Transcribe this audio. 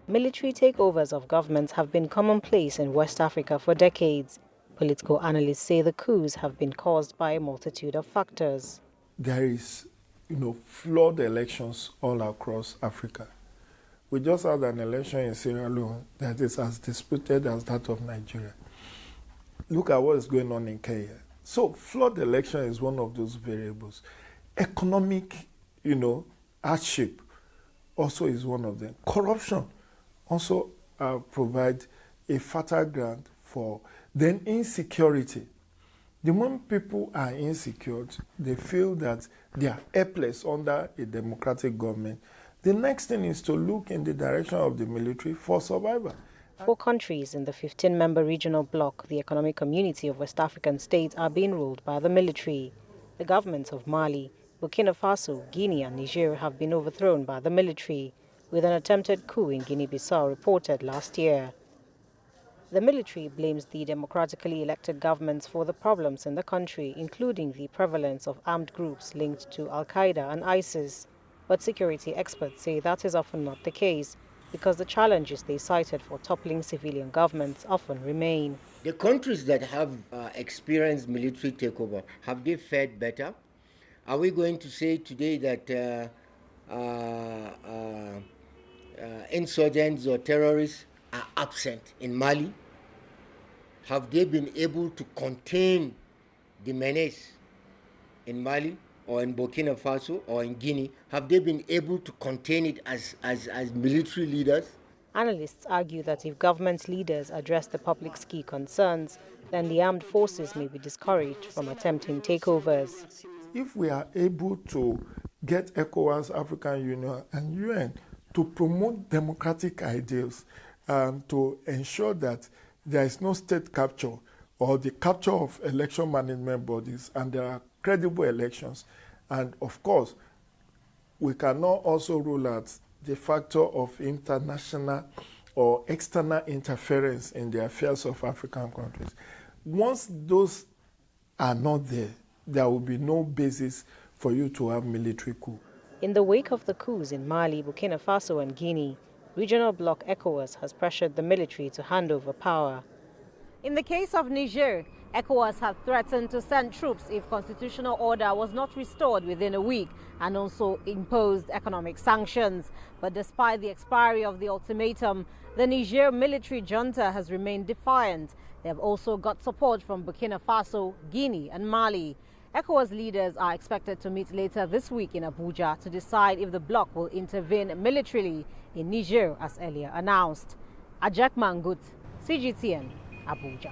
Military takeovers of governments have been commonplace in West Africa for decades. Political analysts say the coups have been caused by a multitude of factors. There is, flawed elections all across Africa. We just had an election in Sierra Leone that is as disputed as that of Nigeria. Look at what is going on in Kenya. So flawed election is one of those variables. Economic, hardship also is one of them. Corruption also provides a fertile ground for. Then insecurity. The moment people are insecure, they feel that they are helpless under a democratic government. The next thing is to look in the direction of the military for survival. 4 countries in the 15-member regional bloc, the Economic Community of West African States, are being ruled by the military. The governments of Mali, Burkina Faso, Guinea and Niger have been overthrown by the military, with an attempted coup in Guinea-Bissau reported last year. The military blames the democratically elected governments for the problems in the country, including the prevalence of armed groups linked to Al-Qaeda and ISIS. But security experts say that is often not the case, because the challenges they cited for toppling civilian governments often remain. The countries that have experienced military takeover, have they fared better? Are we going to say today that insurgents or terrorists are absent in Mali? Have they been able to contain the menace in Mali or in Burkina Faso or in Guinea? Have they been able to contain it as military leaders? Analysts argue that if government leaders address the public's key concerns, then the armed forces may be discouraged from attempting takeovers. If we are able to get ECOWAS, African Union and UN to promote democratic ideals, to ensure that there is no state capture or the capture of election management bodies, and there are credible elections. And of course, we cannot also rule out the factor of international or external interference in the affairs of African countries. Once those are not there, there will be no basis for you to have military coup. In the wake of the coups in Mali, Burkina Faso and Guinea, regional bloc ECOWAS has pressured the military to hand over power. In the case of Niger, ECOWAS had threatened to send troops if constitutional order was not restored within a week, and also imposed economic sanctions. But despite the expiry of the ultimatum, the Niger military junta has remained defiant. They have also got support from Burkina Faso, Guinea and Mali. ECOWAS leaders are expected to meet later this week in Abuja to decide if the bloc will intervene militarily in Niger as earlier announced. Ajak Mangut, CGTN, Abuja.